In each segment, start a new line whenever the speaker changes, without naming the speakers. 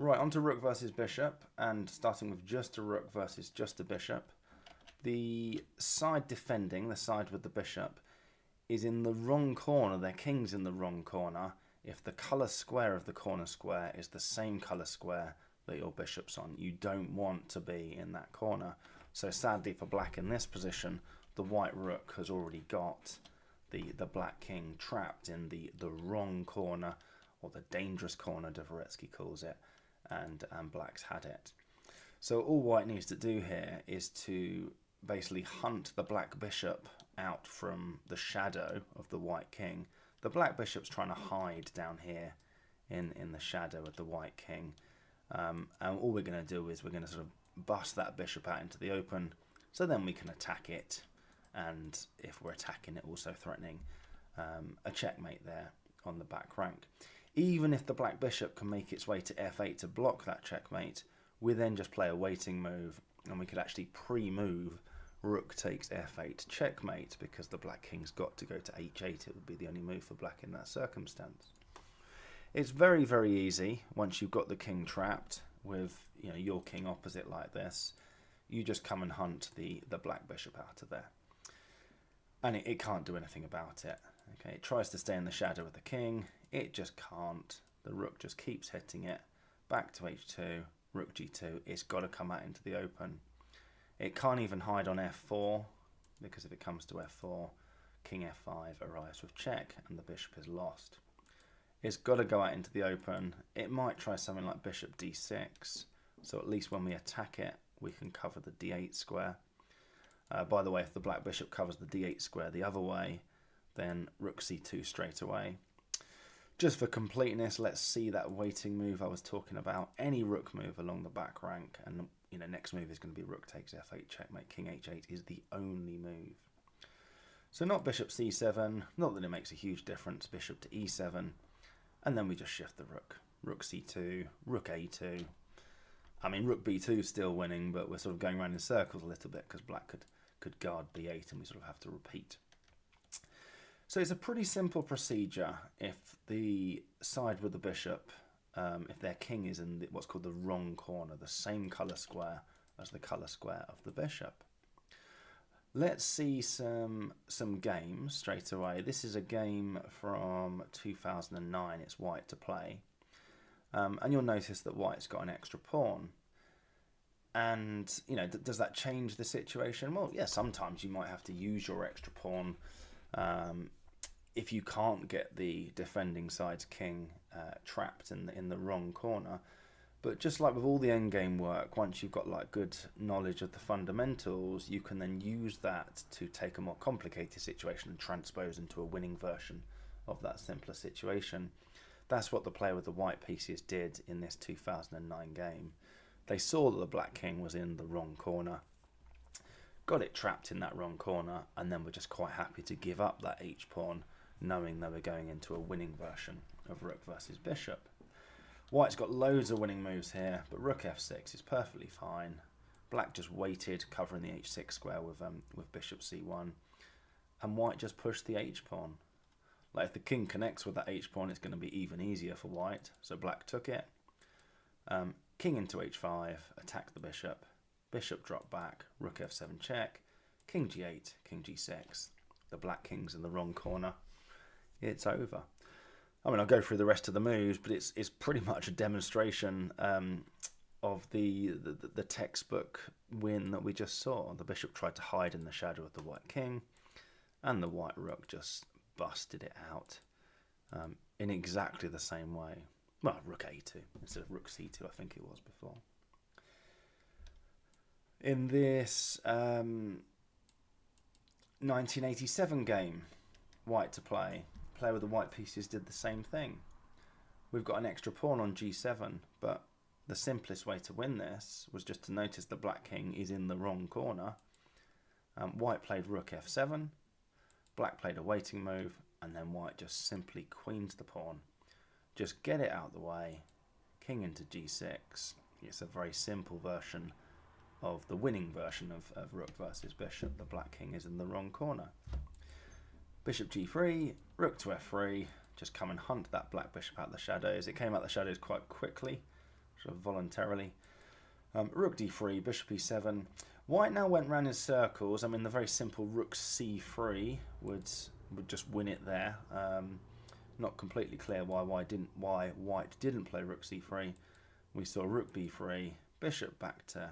Right, on to rook versus bishop, and starting with just a rook versus just a bishop. The side defending, the side with the bishop, is in the wrong corner. Their king's in the wrong corner if the colour square of the corner square is the same colour square that your bishop's on. You don't want to be in that corner. So sadly for black in this position, the white rook has already got the black king trapped in the wrong corner, or the dangerous corner, Dvoretsky calls it, and black's had it. So all white needs to do here is to basically hunt the black bishop out from the shadow of the white king. The black bishop's trying to hide down here in the shadow of the white king. And all we're going to do is we're going to sort of bust that bishop out into the open, so then we can attack it. And if we're attacking it, also threatening a checkmate there on the back rank. Even if the black bishop can make its way to f8 to block that checkmate, we then just play a waiting move, and we could actually pre-move rook takes f8 checkmate, because the black king's got to go to h8. It would be the only move for black in that circumstance. It's very, very easy once you've got the king trapped with your king opposite like this. You just come and hunt the black bishop out of there. And it can't do anything about it. Okay, it tries to stay in the shadow of the king. It just can't. The rook just keeps hitting it. Back to h2, rook g2. It's got to come out into the open. It can't even hide on f4, because if it comes to f4, king f5 arrives with check, and the bishop is lost. It's got to go out into the open. It might try something like bishop d6, so at least when we attack it, we can cover the d8 square. By the way, if the black bishop covers the d8 square the other way, then rook c2 straight away. Just for completeness, let's see that waiting move I was talking about. Any rook move along the back rank, and next move is going to be rook takes f8 checkmate. King h8 is the only move. So not bishop c7, not that it makes a huge difference. Bishop to e7, and then we just shift the rook. Rook c2, rook a2. I mean, rook b2 is still winning, but we're sort of going around in circles a little bit because black could guard b8, and we sort of have to repeat. So it's a pretty simple procedure if the side with the bishop, if their king is in what's called the wrong corner, the same colour square as the colour square of the bishop. Let's see some games straight away. This is a game from 2009. It's white to play. And you'll notice that white's got an extra pawn. And, does that change the situation? Well, yeah, sometimes you might have to use your extra pawn if you can't get the defending side's king trapped in the wrong corner. But just like with all the endgame work, once you've got good knowledge of the fundamentals, you can then use that to take a more complicated situation and transpose into a winning version of that simpler situation. That's what the player with the white pieces did in this 2009 game. They saw that the black king was in the wrong corner, got it trapped in that wrong corner, and then were just quite happy to give up that h-pawn, knowing they were going into a winning version of rook versus bishop. White's got loads of winning moves here, but rook f6 is perfectly fine. Black just waited, covering the h6 square with bishop c1, and white just pushed the h-pawn. If the king connects with that h-pawn, it's going to be even easier for white, so black took it. King into h5, attack the bishop. Bishop drop back, rook f7 check, king g8, king g6. The black king's in the wrong corner. It's over. I mean, I'll go through the rest of the moves, but it's pretty much a demonstration of the textbook win that we just saw. The bishop tried to hide in the shadow of the white king, and the white rook just busted it out in exactly the same way. Well, rook a2 instead of rook c2, I think it was before. In this 1987 game, white to play, player with the white pieces did the same thing. We've got an extra pawn on g7, but the simplest way to win this was just to notice the black king is in the wrong corner. White played rook f7, black played a waiting move, and then white just simply queens the pawn. Just get it out the way, king into g6. It's a very simple version of the winning version of rook versus bishop. The black king is in the wrong corner. Bishop g3, rook to f3, just come and hunt that black bishop out the shadows. It came out the shadows quite quickly, sort of voluntarily. Rook d3, bishop e7. White now went round in circles. I mean, the very simple rook c3 would just win it there. Not completely clear why white didn't play rook c3. We saw rook b3, bishop back to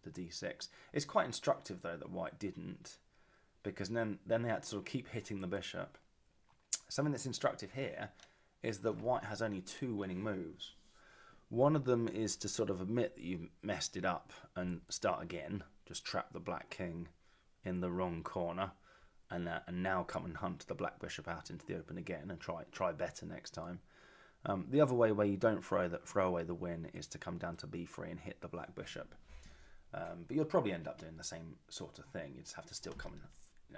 d6. It's quite instructive though that white didn't, because then they had to sort of keep hitting the bishop. Something that's instructive here is that white has only 2 winning moves. One of them is to sort of admit that you messed it up and start again, just trap the black king in the wrong corner, and now come and hunt the black bishop out into the open again and try better next time. The other way where you don't throw away the win is to come down to b3 and hit the black bishop. But you'll probably end up doing the same sort of thing. You just have to still come and,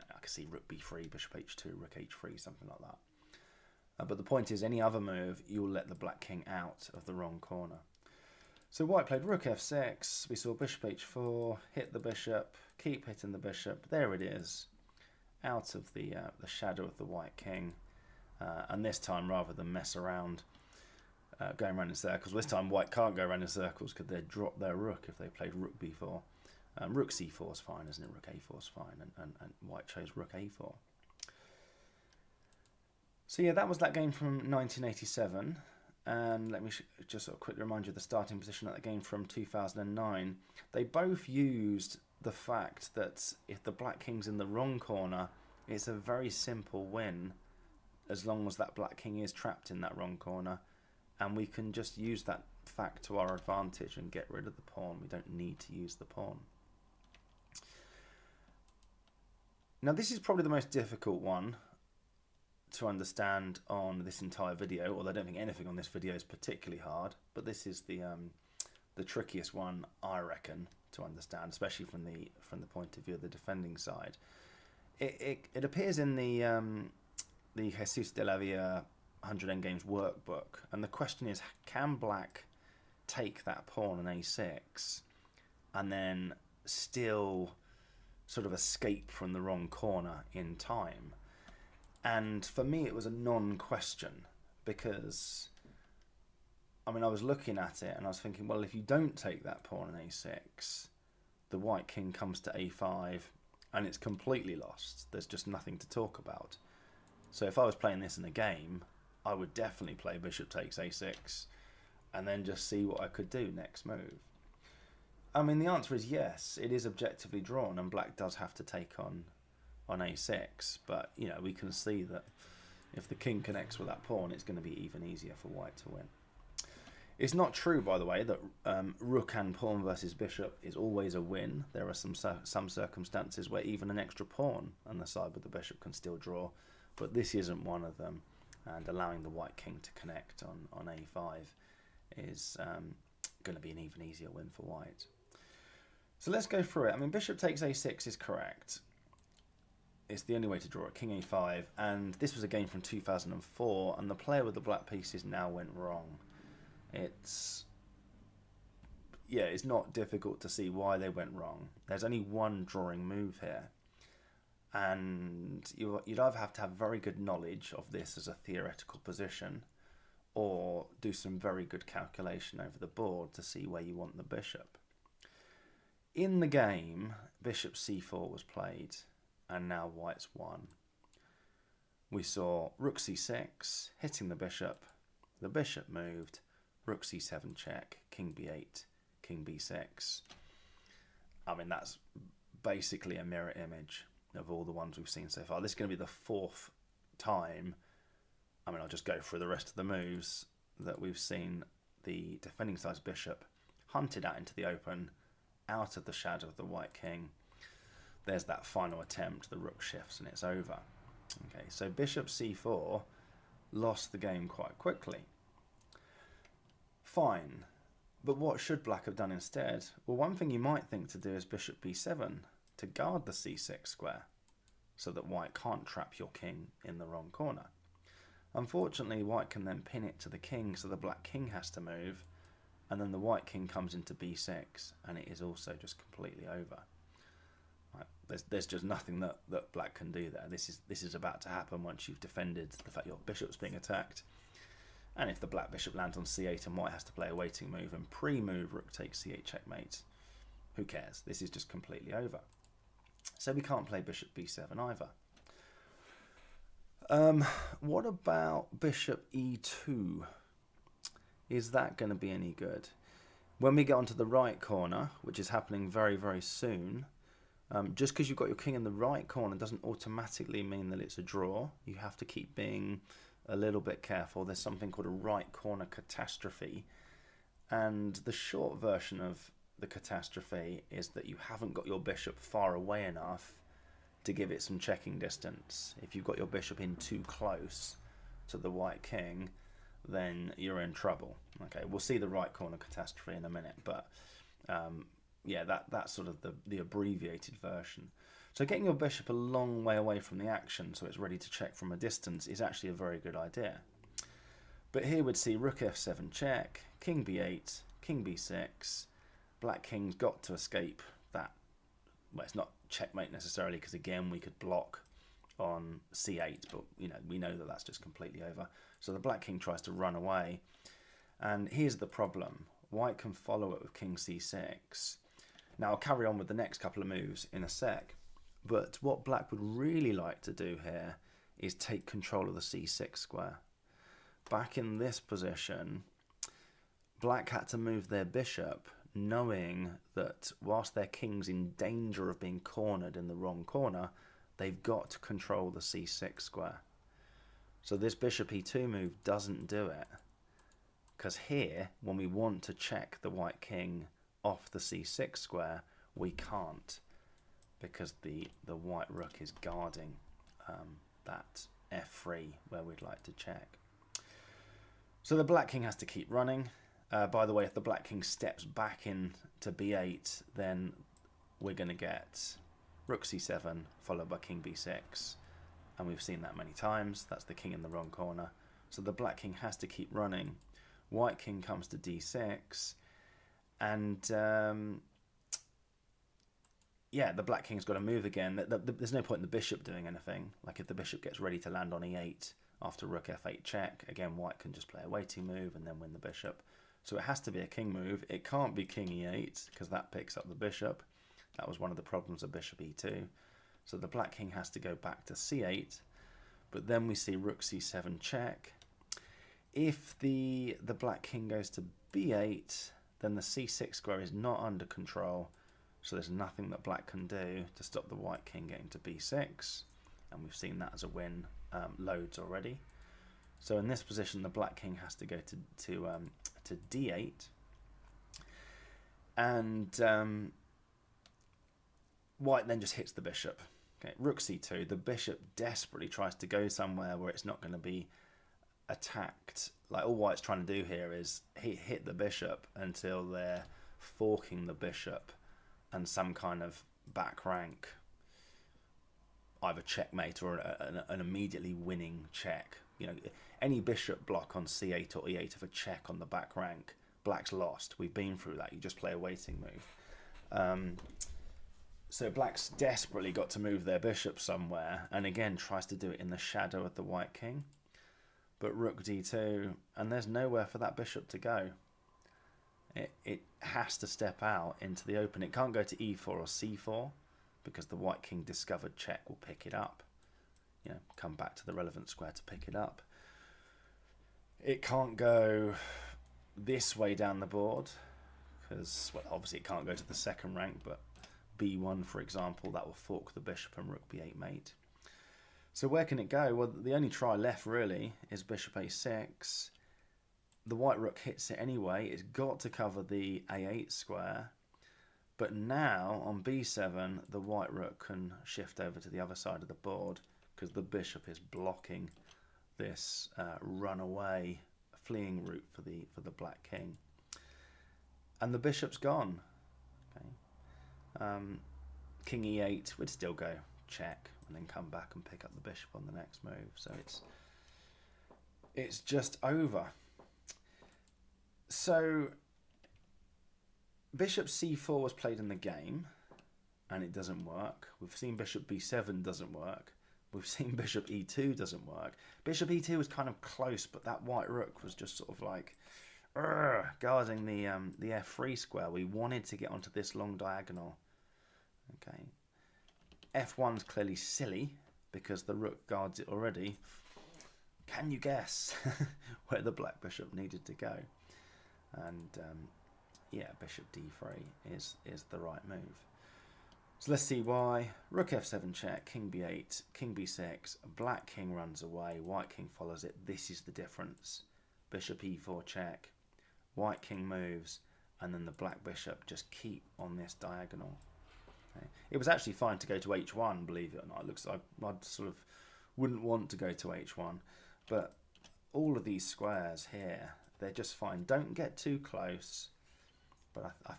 I can see rook b3, bishop h2, rook h3, something like that. But the point is, any other move, you'll let the black king out of the wrong corner. So white played rook f6. We saw bishop h4, hit the bishop, keep hitting the bishop. There it is, out of the shadow of the white king. And this time, rather than mess around going around in circles, this time white can't go around in circles because they'd drop their rook if they played rook b4. Rook c4 is fine, isn't it? Rook a4 is fine, and white chose rook a4. So yeah, that was that game from 1987, and let me just sort of quickly remind you of the starting position at the game from 2009. They both used the fact that if the black king's in the wrong corner, it's a very simple win, as long as that black king is trapped in that wrong corner, and we can just use that fact to our advantage and get rid of the pawn. We don't need to use the pawn. Now this is probably the most difficult one to understand on this entire video, although I don't think anything on this video is particularly hard, but this is the trickiest one, I reckon, to understand, especially from the point of view of the defending side. It appears in the Jesus de la Villa 100 Endgames workbook, and the question is, can black take that pawn on a6 and then still sort of escape from the wrong corner in time? And for me, it was a non-question, because, I mean, I was looking at it and I was thinking, well, if you don't take that pawn on a6, the white king comes to a5 and it's completely lost. There's just nothing to talk about. So if I was playing this in a game, I would definitely play bishop takes a6 and then just see what I could do next move. I mean, the answer is yes, it is objectively drawn and black does have to take on a6, but you know, we can see that if the king connects with that pawn, it's going to be even easier for white to win. It's not true, by the way, that rook and pawn versus bishop is always a win. There are some circumstances where even an extra pawn on the side with the bishop can still draw, but this isn't one of them, and allowing the white king to connect on a5 is going to be an even easier win for white. So let's go through it. I mean, bishop takes a6 is correct. It's the only way to draw it, king a5, and this was a game from 2004, and the player with the black pieces now went wrong. It's not difficult to see why they went wrong. There's only one drawing move here, and you'd either have to have very good knowledge of this as a theoretical position, or do some very good calculation over the board to see where you want the bishop. In the game, bishop c4 was played, and now white's won. We saw rook c6, hitting the bishop moved, rook c7 check, king b8, king b6. I mean, that's basically a mirror image of all the ones we've seen so far. This is going to be the fourth time, I mean, I'll just go through the rest of the moves, that we've seen the defending side's bishop hunted out into the open, out of the shadow of the white king. There's that final attempt, the rook shifts and it's over. Okay, so bishop c4 lost the game quite quickly. Fine, but what should black have done instead? Well, one thing you might think to do is bishop b7 to guard the c6 square, so that white can't trap your king in the wrong corner. Unfortunately, white can then pin it to the king, so the black king has to move, and then the white king comes into b6, and it is also just completely over. There's just nothing that black can do there. This is about to happen once you've defended the fact your bishop's being attacked, And if the black bishop lands on c8 and white has to play a waiting move and pre-move rook takes c8 checkmate, who cares? This is just completely over. So we can't play bishop b7 either. What about bishop e2? Is that going to be any good? When we get onto the right corner, which is happening very, very soon, just because you've got your king in the right corner doesn't automatically mean that it's a draw. You have to keep being a little bit careful. There's something called a right corner catastrophe. And the short version of the catastrophe is that you haven't got your bishop far away enough to give it some checking distance. If you've got your bishop in too close to the white king, then you're in trouble. Okay, we'll see the right corner catastrophe in a minute, but yeah, that's sort of the abbreviated version. So getting your bishop a long way away from the action so it's ready to check from a distance is actually a very good idea. But here we'd see rook f7 check, king b8, king b6. Black king's got to escape that. Well, it's not checkmate necessarily, because again we could block on c8, but we know that that's just completely over. So the black king tries to run away, and here's the problem. White can follow it with king c6. Now I'll carry on with the next couple of moves in a sec, but what black would really like to do here is take control of the c6 square. Back in this position, black had to move their bishop knowing that whilst their king's in danger of being cornered in the wrong corner, they've got to control the c6 square. So this bishop e2 move doesn't do it, because here, when we want to check the white king off the c6 square, we can't, because the white rook is guarding that f3 where we'd like to check. So the black king has to keep running. By the way, if the black king steps back in to b8, then we're going to get rook c7 followed by king b6, and we've seen that many times. That's the king in the wrong corner. So the black king has to keep running. White king comes to d6, and yeah, the black king's got to move again. There's no point in the bishop doing anything. Like if the bishop gets ready to land on e8 after rook f8 check, again white can just play a waiting move and then win the bishop. So it has to be a king move. It can't be king e8 because that picks up the bishop. That was one of the problems of bishop e2. So the black king has to go back to c8, but then we see rook c7 check. If the black king goes to b8, then the c6 square is not under control, so there's nothing that black can do to stop the white king getting to b6, and we've seen that as a win loads already. So in this position, the black king has to go to d8, and white then just hits the bishop. Okay, rook c2. The bishop desperately tries to go somewhere where it's not going to be attacked. Like all white's trying to do here is hit the bishop until they're forking the bishop and some kind of back rank, either checkmate or an immediately winning check. Any bishop block on c8 or e8 of a check on the back rank, black's lost. We've been through that. You just play a waiting move. So black's desperately got to move their bishop somewhere, and again tries to do it in the shadow of the white king. But rook d2, and there's nowhere for that bishop to go. It has to step out into the open. It can't go to e4 or c4 because the white king discovered check will pick it up. Come back to the relevant square to pick it up. It can't go this way down the board because, well, obviously it can't go to the second rank, but b1, for example, that will fork the bishop and rook b8 mate. So where can it go? Well, the only try left really is bishop a6. The white rook hits it anyway. It's got to cover the a8 square. But now on b7, the white rook can shift over to the other side of the board because the bishop is blocking this runaway fleeing route for the black king. And the bishop's gone. Okay. King e8 would still go check and then come back and pick up the bishop on the next move. So it's just over. So bishop c4 was played in the game and it doesn't work. We've seen bishop b7 doesn't work. We've seen bishop e2 doesn't work. Bishop e2 was kind of close, but that white rook was just sort of like guarding the f3 square. We wanted to get onto this long diagonal. Okay, f1's clearly silly because the rook guards it already. Can you guess where the black bishop needed to go? And yeah, bishop d3 is the right move. So let's see why. Rook f7 check, king b8, king b6, black king runs away, white king follows it. This is the difference. Bishop e4 check, white king moves, and then the black bishop just keep on this diagonal. Okay. It was actually fine to go to h1, believe it or not. It looks like I sort of wouldn't want to go to h1, but all of these squares here, they're just fine. Don't get too close, but I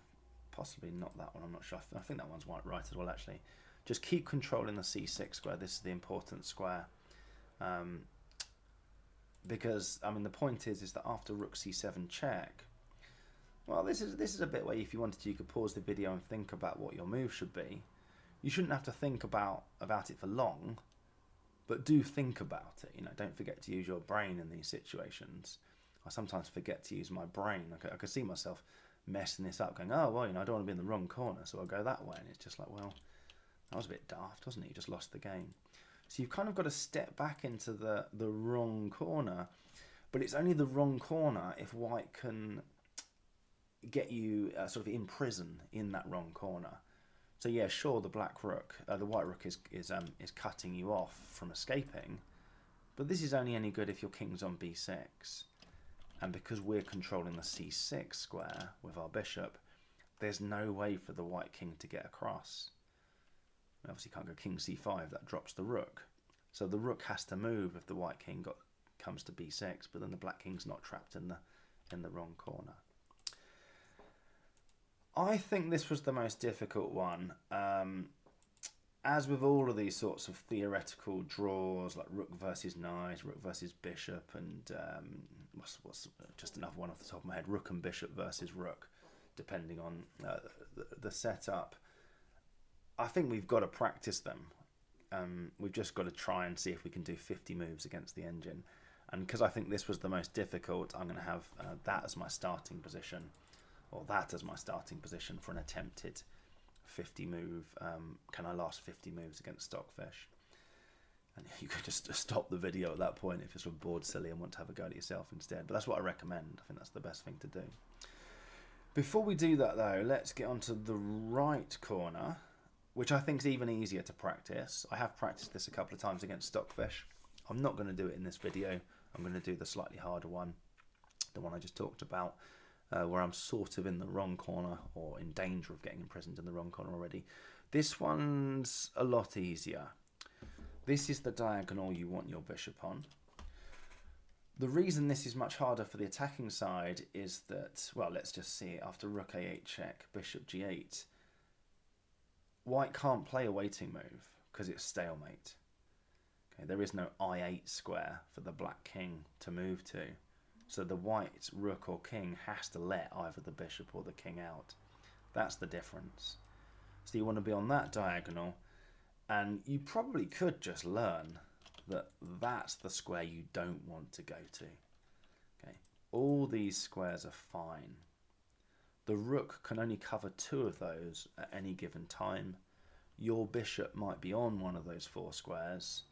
possibly not that one, I'm not sure. I think that one's right as well, actually. Just keep controlling the c6 square. This is the important square. Because, I mean, the point is that after rook c7 check, well, this is a bit where if you wanted to, you could pause the video and think about what your move should be. You shouldn't have to think about it for long, but do think about it. You know, don't forget to use your brain in these situations. I sometimes forget to use my brain. I could see myself messing this up, going, oh, well, you know, I don't want to be in the wrong corner, so I'll go that way. And it's just like, well, that was a bit daft, wasn't it? You just lost the game. So you've kind of got to step back into the wrong corner, but it's only the wrong corner if white can get you sort of in prison in that wrong corner. So yeah, sure, the black rook, the white rook is cutting you off from escaping, but this is only any good if your king's on b6. And because we're controlling the c6 square with our bishop, there's no way for the white king to get across. Obviously can't go king c5, that drops the rook. So the rook has to move if the white king comes to b6, but then the black king's not trapped in the wrong corner. I think this was the most difficult one. As with all of these sorts of theoretical draws, like rook versus knight, rook versus bishop, and what's just another one off the top of my head, rook and bishop versus rook, depending on the setup. I think we've got to practice them. We've just got to try and see if we can do 50 moves against the engine. And because I think this was the most difficult, I'm going to have that as my starting position, or that as my starting position for an attempted 50 move. Can I last 50 moves against Stockfish? And you could just stop the video at that point if you're sort of bored silly and want to have a go at it yourself instead. But that's what I recommend. I think that's the best thing to do. Before we do that though, let's get onto the right corner, which I think is even easier to practice. I have practiced this a couple of times against Stockfish. I'm not going to do it in this video. I'm going to do the slightly harder one, the one I just talked about, where I'm sort of in the wrong corner or in danger of getting imprisoned in the wrong corner already. This one's a lot easier. This is the diagonal you want your bishop on. The reason this is much harder for the attacking side is that, well, let's just see it. After rook a8 check, bishop g8, white can't play a waiting move because it's stalemate. Okay, there is no i8 square for the black king to move to. So the white rook or king has to let either the bishop or the king out. That's the difference. So you want to be on that diagonal, and you probably could just learn that that's the square you don't want to go to. Okay, all these squares are fine. The rook can only cover 2 of those at any given time. Your bishop might be on one of those 4 squares,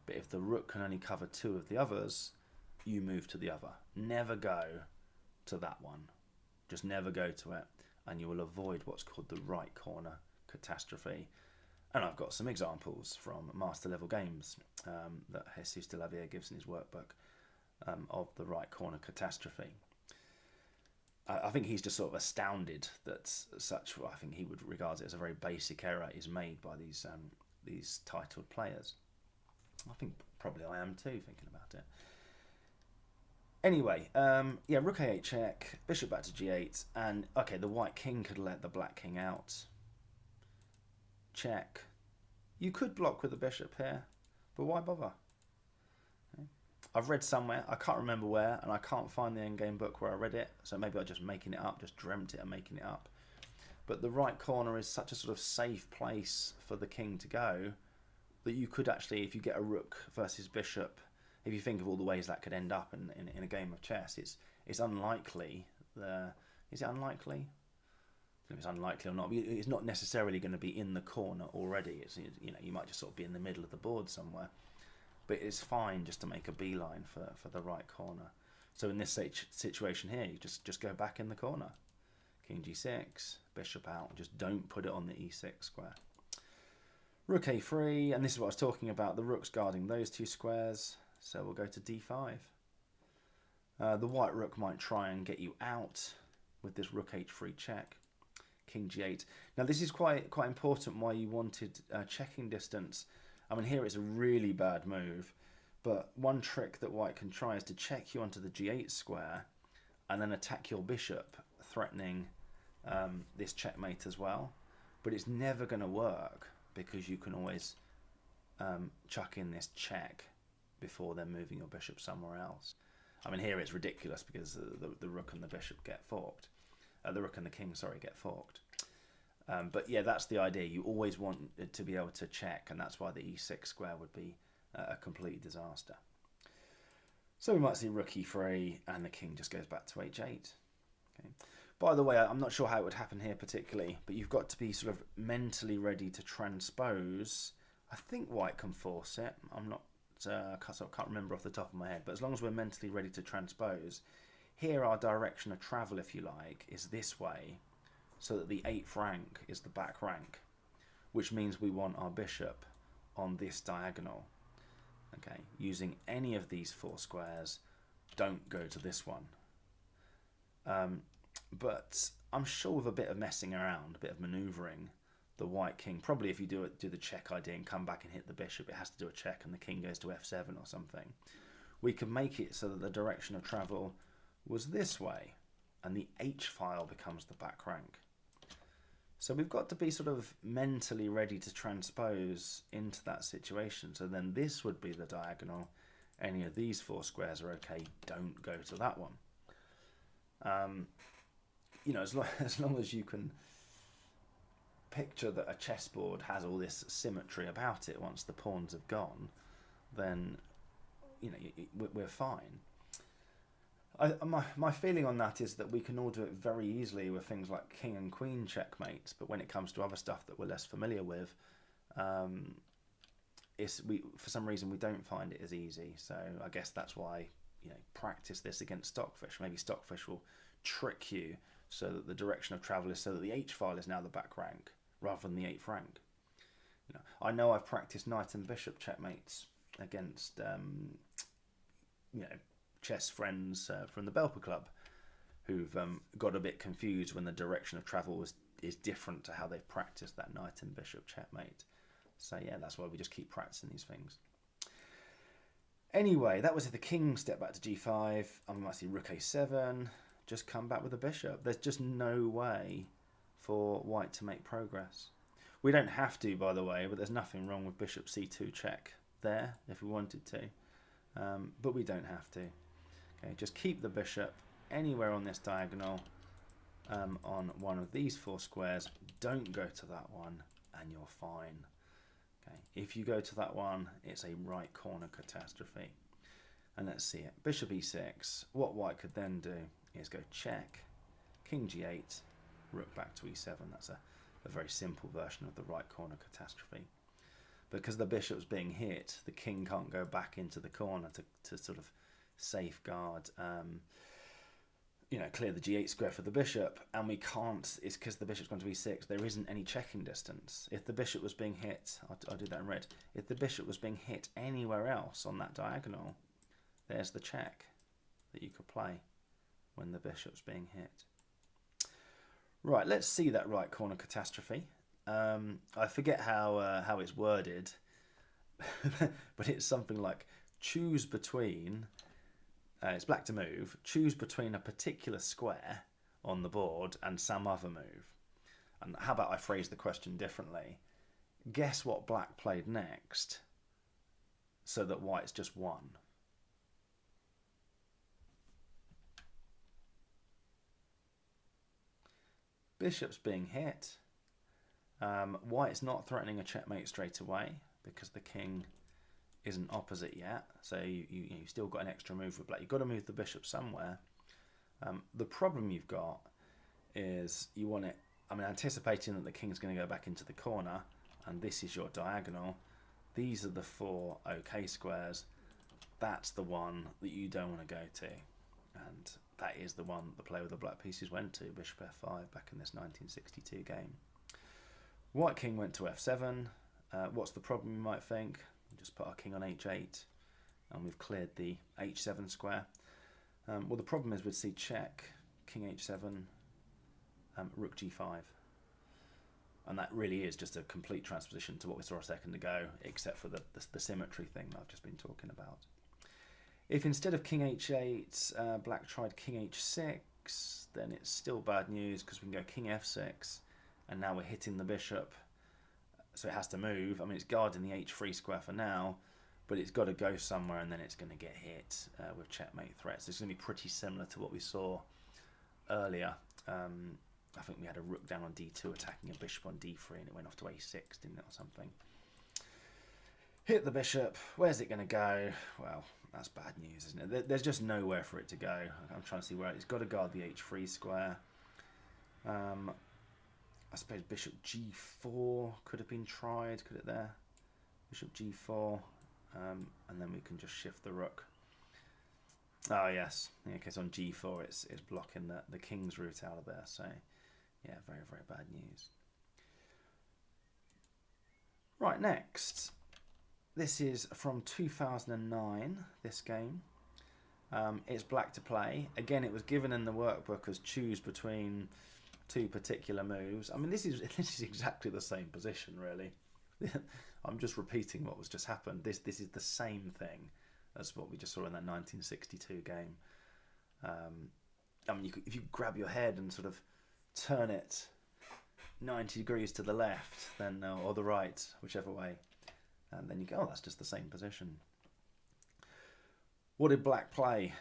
but if the rook can only cover 2 of the others, you move to the other. Never go to that one. Just never go to it, and you will avoid what's called the right corner catastrophe. And I've got some examples from master level games that Jesus de la Villa gives in his workbook of the right corner catastrophe. I think he's just sort of astounded that such, I think he would regard it as a very basic error, is made by these titled players. I think probably I am too, thinking about it. Anyway, yeah, rook a8 check, bishop back to g8, and okay, the white king could let the black king out. Check. You could block with the bishop here, but why bother? Okay. I've read somewhere, I can't remember where, and I can't find the endgame book where I read it, so maybe I'm just making it up, just dreamt it and making it up. But the right corner is such a sort of safe place for the king to go that you could actually, if you get a rook versus bishop, if you think of all the ways that could end up in a game of chess, it's unlikely. Is it unlikely? I don't know if it's unlikely or not. But it's not necessarily going to be in the corner already. It's, you know, you might just sort of be in the middle of the board somewhere. But it's fine just to make a beeline for the right corner. So in this situation here, you just go back in the corner. King g6, bishop out. Just don't put it on the e6 square. Rook a3, and this is what I was talking about. The rook's guarding those two squares, so we'll go to d5. The white rook might try and get you out with this rook h3 check. King g8. Now this is quite important why you wanted checking distance. I mean, here it's a really bad move, but one trick that white can try is to check you onto the g8 square and then attack your bishop, threatening this checkmate as well. But it's never going to work because you can always chuck in this check before then moving your bishop somewhere else. I mean, here it's ridiculous because the rook and the bishop get forked. The rook and the king, sorry, get forked. But yeah, that's the idea. You always want to be able to check, and that's why the e6 square would be a complete disaster. So we might see rook e3, and the king just goes back to h8. Okay. By the way, I'm not sure how it would happen here particularly, but you've got to be sort of mentally ready to transpose. I think white can force it. I'm not, I can't remember off the top of my head, but as long as we're mentally ready to transpose, here our direction of travel, if you like, is this way, so that the 8th rank is the back rank, which means we want our bishop on this diagonal. Okay, using any of these 4 squares, don't go to this one. But I'm sure with a bit of messing around, a bit of manoeuvring, the white king, probably if you do the check idea and come back and hit the bishop, it has to do a check and the king goes to f7 or something. We can make it so that the direction of travel was this way, and the H file becomes the back rank. So we've got to be sort of mentally ready to transpose into that situation. So then this would be the diagonal. Any of these 4 squares are okay. Don't go to that one. You know, as long as you can picture that a chessboard has all this symmetry about it once the pawns have gone, then, you know, we're fine. My feeling on that is that we can all do it very easily with things like king and queen checkmates, but when it comes to other stuff that we're less familiar with, for some reason we don't find it as easy. So I guess that's why, you know, practice this against Stockfish. Maybe Stockfish will trick you so that the direction of travel is so that the H file is now the back rank rather than the 8th rank. You know, I know I've practiced knight and bishop checkmates against you know, chess friends from the Belper Club who've got a bit confused when the direction of travel is different to how they've practiced that knight and bishop checkmate. So yeah, that's why we just keep practicing these things. Anyway, that was if the king stepped back to g5, and we might see rook a7, just come back with a bishop. There's just no way for white to make progress. We don't have to, by the way, but there's nothing wrong with bishop c2 check there if we wanted to, but we don't have to. Okay, just keep the bishop anywhere on this diagonal on one of these 4 squares. Don't go to that one and you're fine. Okay, if you go to that one, it's a right corner catastrophe. And let's see it. Bishop e6. What white could then do is go check, king g8, rook back to e7. That's a very simple version of the right corner catastrophe. Because the bishop's being hit, the king can't go back into the corner to sort of safeguard, you know, clear the g8 square for the bishop, and we can't. It's because the bishop's gone to e6. There isn't any checking distance. If the bishop was being hit, I'll do that in red. If the bishop was being hit anywhere else on that diagonal, there's the check that you could play when the bishop's being hit. Right, let's see that right corner catastrophe. I forget how it's worded, but it's something like choose between. It's black to move. Choose between a particular square on the board and some other move. And how about I phrase the question differently? Guess what black played next so that white's just won. Bishop's being hit. White's not threatening a checkmate straight away because the king isn't opposite yet. So you've still got an extra move with black. You've got to move the bishop somewhere. The problem you've got is you want it, anticipating that the king's going to go back into the corner, and this is your diagonal. These are the 4 OK squares. That's the one that you don't want to go to. And that is the one that the player with the black pieces went to, bishop f5, back in this 1962 game. White king went to f7. What's the problem, you might think? We just put our king on h8, and we've cleared the h7 square. Well, the problem is we'd see check, king h7, rook g5. And that really is just a complete transposition to what we saw a second ago, except for the symmetry thing that I've just been talking about. If instead of king h8, black tried king h6, then it's still bad news, because we can go king f6, and now we're hitting the bishop, so it has to move. It's guarding the h3 square for now, but it's got to go somewhere, and then it's going to get hit with checkmate threats. It's going to be pretty similar to what we saw earlier. I think we had a rook down on d2 attacking a bishop on d3, and it went off to a6, didn't it, or something. Hit the bishop. Where's it going to go? Well, that's bad news, isn't it? There's just nowhere for it to go. I'm trying to see where it's got to guard the h3 square. I suppose bishop g4 could have been tried, could it there? Bishop g4, and then we can just shift the rook. Oh yes, okay, so on g4 it's blocking the king's route out of there, so yeah, very, very bad news. Right, next. This is from 2009, this game. It's black to play. Again, it was given in the workbook as choose between 2 particular moves. This is exactly the same position, really. I'm just repeating what was just happened. This is the same thing as what we just saw in that 1962 game. If you grab your head and sort of turn it 90 degrees to the left, then or the right, whichever way, and then you go, oh, that's just the same position. What did black play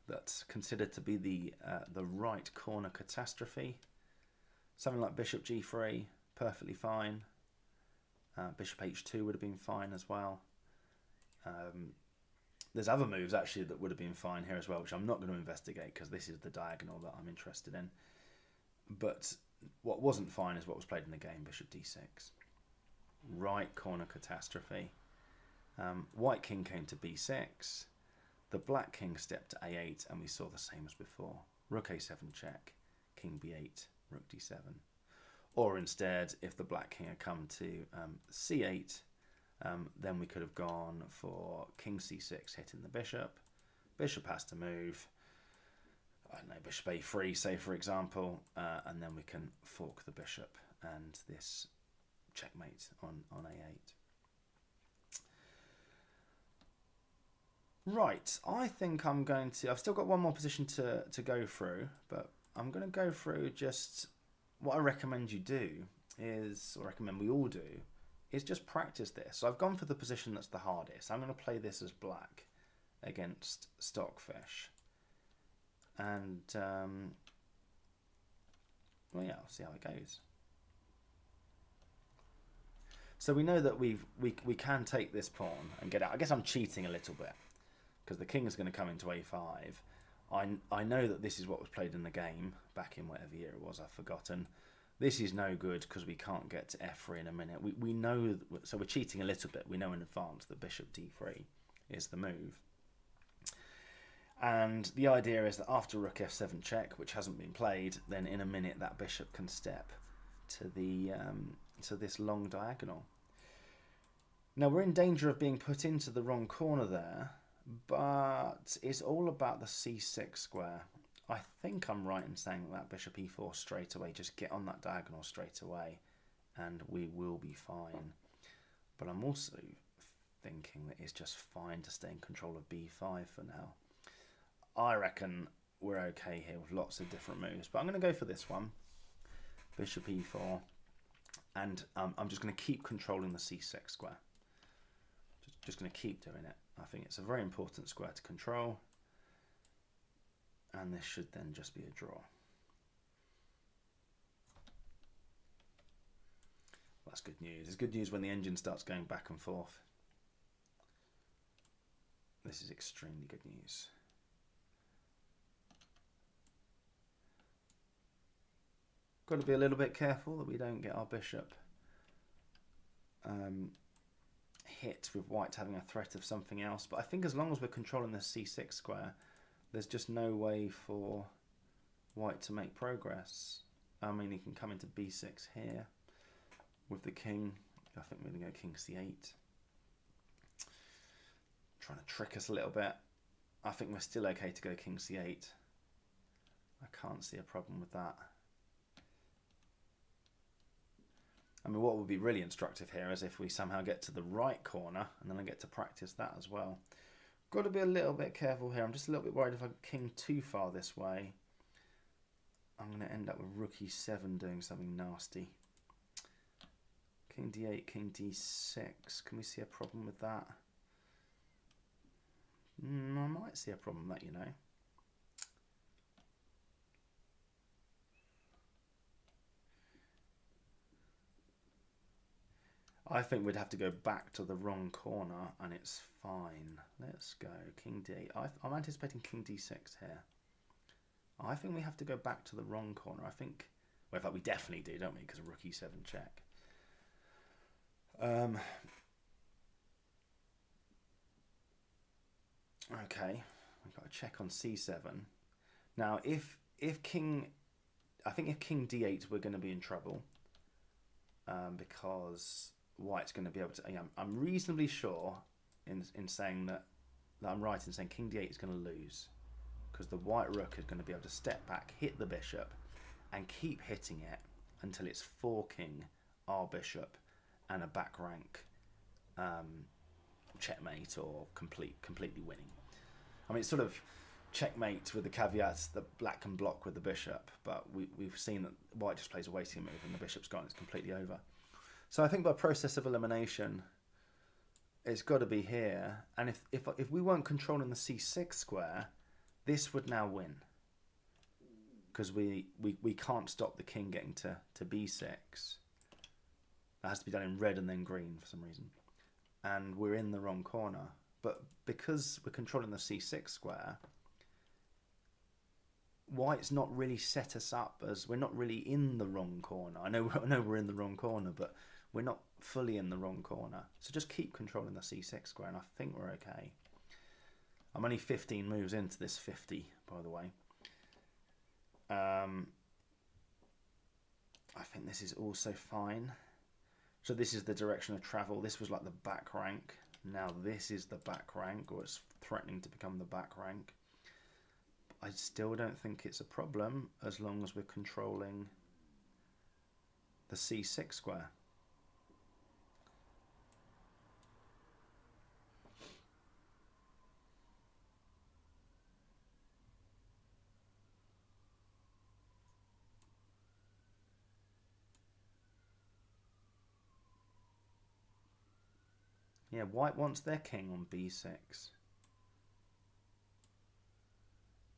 that's considered to be the right corner catastrophe? Something like bishop g3, perfectly fine. Bishop h2 would have been fine as well. There's other moves actually that would have been fine here as well, which I'm not going to investigate because this is the diagonal that I'm interested in. But what wasn't fine is what was played in the game, bishop d6. Right corner catastrophe. White king came to b6. The black king stepped to a8, and we saw the same as before. Rook a7 check, king b8, rook d7. Or instead, if the black king had come to c8, then we could have gone for king c6, hitting the bishop. Bishop has to move. I don't know, bishop a3, say for example, and then we can fork the bishop and this checkmate on a8. Right, I think I'm going to... I've still got one more position to go through, but I'm going to go through just what I recommend you do is, or recommend we all do, is just practice this. So I've gone for the position that's the hardest. I'm going to play this as black against Stockfish. And, well, yeah, I'll see how it goes. So we know that we can take this pawn and get out. I guess I'm cheating a little bit because the king is going to come into a5. I know that this is what was played in the game back in whatever year it was, I've forgotten. This is no good because we can't get to f3 in a minute. We know, so we're cheating a little bit. We know in advance that bishop d3 is the move. And the idea is that after rook f7 check, which hasn't been played, then in a minute that bishop can step to the to this long diagonal. Now we're in danger of being put into the wrong corner there, but it's all about the c6 square. I think I'm right in saying that bishop e4 straight away, just get on that diagonal straight away and we will be fine. But I'm also thinking that it's just fine to stay in control of b5 for now. I reckon we're okay here with lots of different moves, but I'm going to go for this one, bishop e4, and I'm just going to keep controlling the c6 square. Just going to keep doing it. I think it's a very important square to control, and this should then just be a draw. that's good news. It's good news when the engine starts going back and forth. This is extremely good news. Got to be a little bit careful that we don't get our bishop hit with white having a threat of something else. But I think as long as we're controlling the c6 square, there's just no way for white to make progress. I mean, he can come into b6 here with the king. I think we're going to go king c8. Trying to trick us a little bit. I think we're still okay to go king c8. I can't see a problem with that. I mean, what would be really instructive here is if we somehow get to the right corner, and then I get to practice that as well. Got to be a little bit careful here. I'm just a little bit worried if I king too far this way, I'm going to end up with rook e7 doing something nasty. King d8, king d6. Can we see a problem with that? I might see a problem with that, you know. I think we'd have to go back to the wrong corner, and it's fine. Let's go king d8. I'm anticipating king d6 here. I think we have to go back to the wrong corner. I think, well, in fact, we definitely do, don't we? Because of rook e7 check. Okay, we've got to check on c7. Now, if king, I think if king d8, we're going to be in trouble, because white's going to be able to. I'm reasonably sure in saying that I'm right in saying king d8 is going to lose, because the white rook is going to be able to step back, hit the bishop, and keep hitting it until it's forking our bishop and a back rank checkmate or completely winning. I mean, it's sort of checkmate with the caveats that black can block with the bishop, but we've seen that white just plays a waiting move and the bishop's gone, it's completely over. So I think by process of elimination, it's got to be here. And if we weren't controlling the c6 square, this would now win, because we can't stop the king getting to b6. That has to be done in red and then green for some reason. And we're in the wrong corner. But because we're controlling the c6 square, white's not really set us up as, we're not really in the wrong corner. I know we're in the wrong corner, but we're not fully in the wrong corner. So just keep controlling the c6 square, and I think we're okay. I'm only 15 moves into this 50, by the way. I think this is also fine. So this is the direction of travel. This was like the back rank. Now this is the back rank, or it's threatening to become the back rank. I still don't think it's a problem as long as we're controlling the c6 square. Yeah, white wants their king on b6.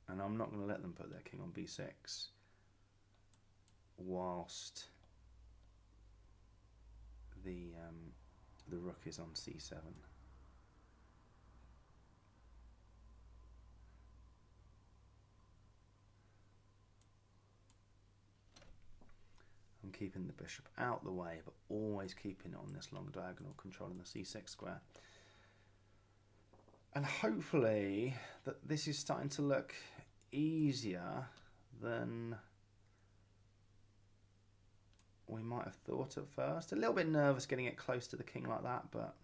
And I'm not going to let them put their king on b6 whilst the rook is on c7. I'm keeping the bishop out the way, but always keeping it on this long diagonal, controlling the c6 square. And hopefully that this is starting to look easier than we might have thought at first. A little bit nervous getting it close to the king like that, but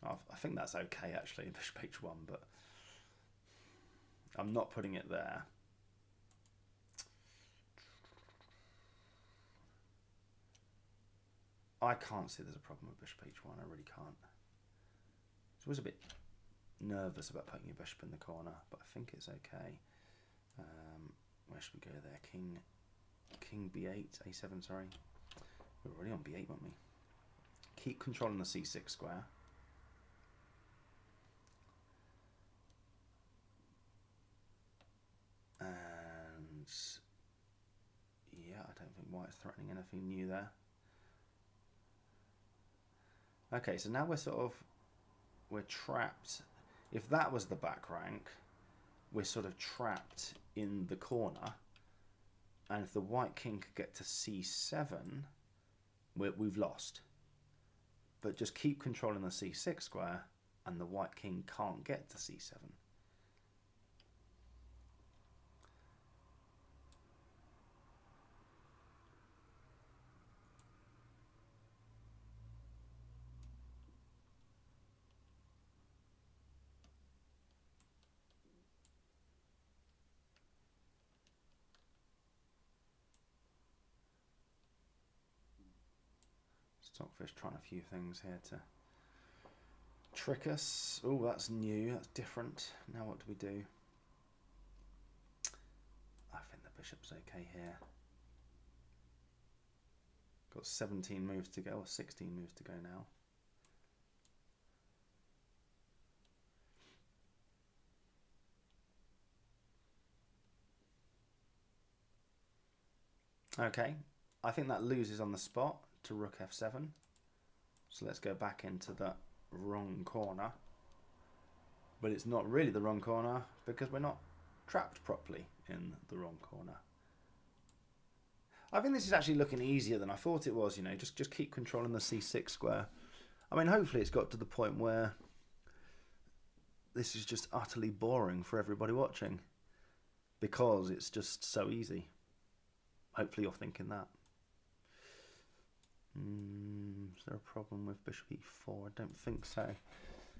I think that's okay actually, bishop h1, but I'm not putting it there. I can't see there's a problem with bishop h1, I really can't. So I was a bit nervous about putting your bishop in the corner, but I think it's okay. Where should we go there? King b8, a7, sorry. We were already on b8, weren't we? Keep controlling the c6 square. And yeah, I don't think white's threatening anything new there. Okay, so now we're trapped. If that was the back rank, we're sort of trapped in the corner. And if the white king could get to c7, we've lost. But just keep controlling the c6 square, and the white king can't get to c7. Stockfish trying a few things here to trick us. Oh, that's new. That's different. Now what do we do? I think the bishop's okay here. Got 17 moves to go, or 16 moves to go now. Okay, I think that loses on the spot to rook f7. So let's go back into the wrong corner. But it's not really the wrong corner because we're not trapped properly in the wrong corner. I think this is actually looking easier than I thought it was, you know, just keep controlling the c6 square. I mean, hopefully it's got to the point where this is just utterly boring for everybody watching because it's just so easy. Hopefully you're thinking that. Is there a problem with bishop e4? I don't think so.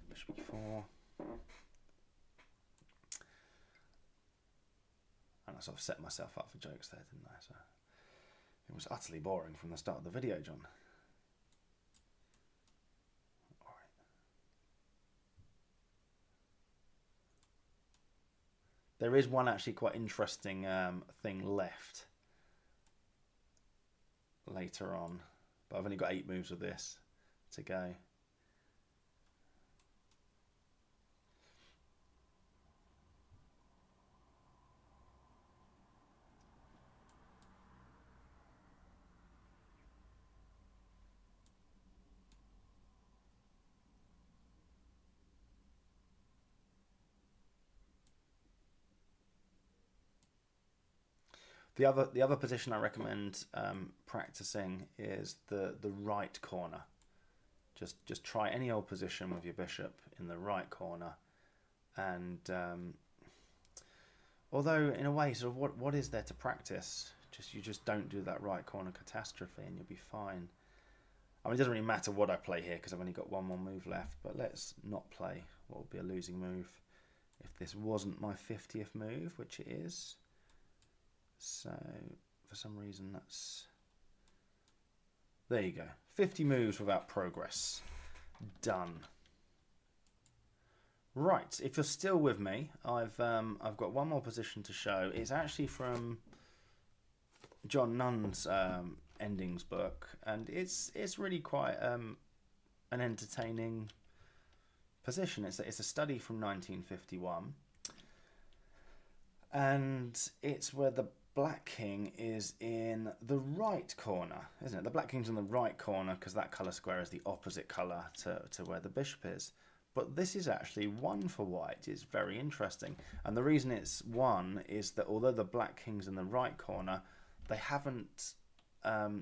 Bishop e4. And I sort of set myself up for jokes there, didn't I? So it was utterly boring from the start of the video, John. All right. There is one actually quite interesting thing left later on. But I've only got 8 moves of this to go. The other position I recommend practicing is the right corner. Just try any old position with your bishop in the right corner, and although in a way, sort of what is there to practice? You just don't do that right corner catastrophe, and you'll be fine. I mean, it doesn't really matter what I play here because I've only got one more move left. But let's not play what would be a losing move if this wasn't my 50th move, which it is. So for some reason that's, there you go, 50 moves without progress. Done. Right, if you're still with me, I've got one more position to show. It's actually from John Nunn's endings book, and it's really quite an entertaining position. It's a study from 1951, and it's where the black king is in the right corner, isn't it? The black king's in the right corner because that colour square is the opposite colour to where the bishop is. But this is actually 1 for white. It's very interesting. And the reason it's 1 is that although the black king's in the right corner, they haven't...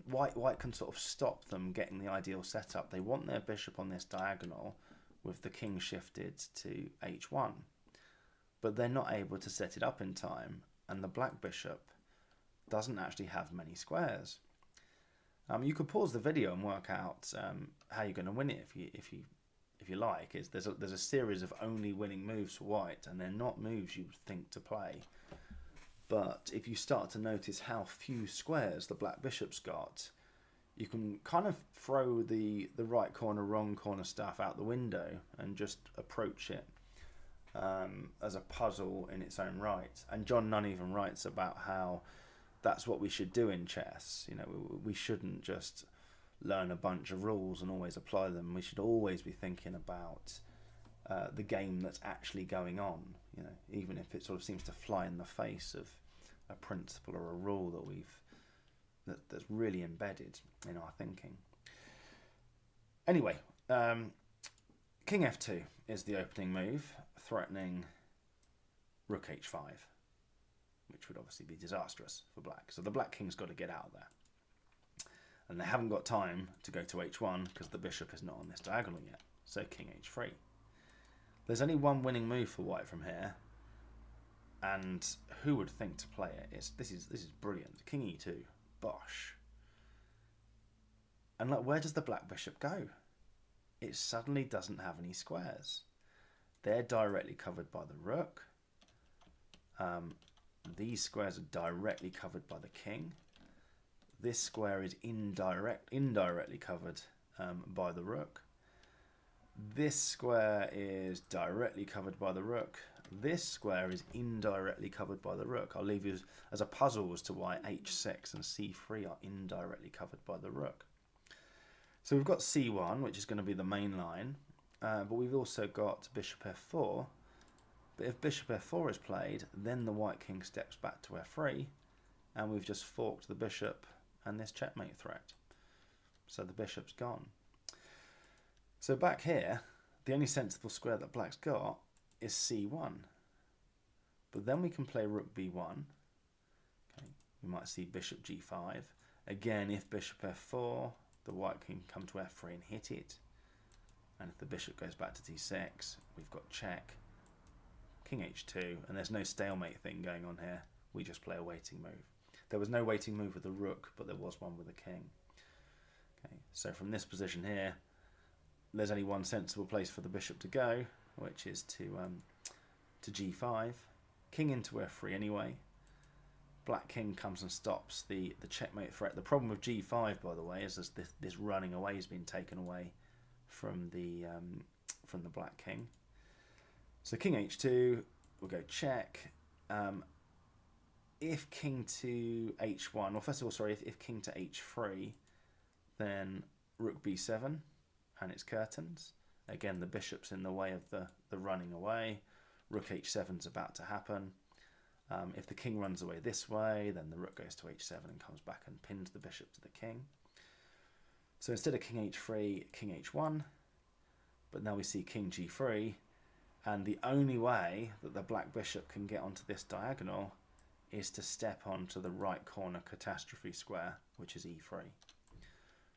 white can sort of stop them getting the ideal setup. They want their bishop on this diagonal with the king shifted to h1. But they're not able to set it up in time. And the black bishop doesn't actually have many squares. You could pause the video and work out how you're going to win it if you like. There's a series of only winning moves for white, and they're not moves you would think to play. But if you start to notice how few squares the black bishop's got, you can kind of throw the right corner, wrong corner stuff out the window and just approach it as a puzzle in its own right. And John Nunn even writes about how that's what we should do in chess. You know, we shouldn't just learn a bunch of rules and always apply them. We should always be thinking about the game that's actually going on. You know, even if it sort of seems to fly in the face of a principle or a rule that we've that's really embedded in our thinking. Anyway, King f2 is the opening move, threatening Rook h5, which would obviously be disastrous for black. So the black king's got to get out of there. And they haven't got time to go to h1 because the bishop is not on this diagonal yet. So king h3. There's only one winning move for white from here. And who would think to play it? This is brilliant. King e2. Bosh. And look, where does the black bishop go? It suddenly doesn't have any squares. They're directly covered by the rook. These squares are directly covered by the king. This square is indirectly covered by the rook. This square is directly covered by the rook. This square is indirectly covered by the rook. I'll leave you as a puzzle as to why h6 and c3 are indirectly covered by the rook. So we've got c1, which is going to be the main line, but we've also got bishop f4. But if bishop f4 is played, then the white king steps back to f3, and we've just forked the bishop and this checkmate threat. So the bishop's gone. So back here, the only sensible square that black's got is c1. But then we can play rook b1. Okay. We might see bishop g5. Again, if bishop f4, the white can come to f3 and hit it. And if the bishop goes back to d6, we've got check, king h2, and there's no stalemate thing going on here. We just play a waiting move. There was no waiting move with the rook, but there was one with the king. Okay, so from this position here, there's only one sensible place for the bishop to go, which is to g5. King into f3 anyway. Black king comes and stops the checkmate threat. The problem with g5, by the way, is this running away has been taken away from the black king. So king h2, we'll go check. If king to h1, well, first of all, sorry, if king to h3, then rook b7, and it's curtains. Again, the bishop's in the way of the running away. Rook h7's about to happen. If the king runs away this way, then the rook goes to h7 and comes back and pins the bishop to the king. So instead of king h3, king h1, but now we see king g3, and the only way that the black bishop can get onto this diagonal is to step onto the right corner catastrophe square, which is e3.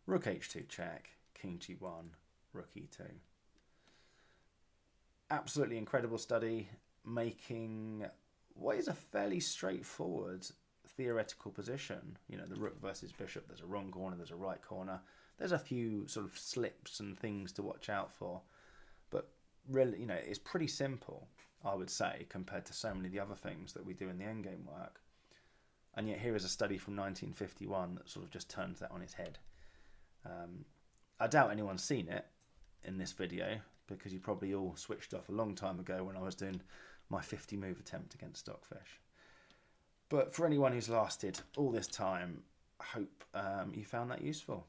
Rook h2 check, king g1, rook e2. Absolutely incredible study, making what is a fairly straightforward theoretical position. You know, the rook versus bishop, there's a wrong corner, there's a right corner. There's a few sort of slips and things to watch out for. But really, you know, it's pretty simple, I would say, compared to so many of the other things that we do in the endgame work. And yet here is a study from 1951 that sort of just turns that on its head. I doubt anyone's seen it in this video, because you probably all switched off a long time ago when I was doing my 50 move attempt against Stockfish. But for anyone who's lasted all this time, I hope you found that useful.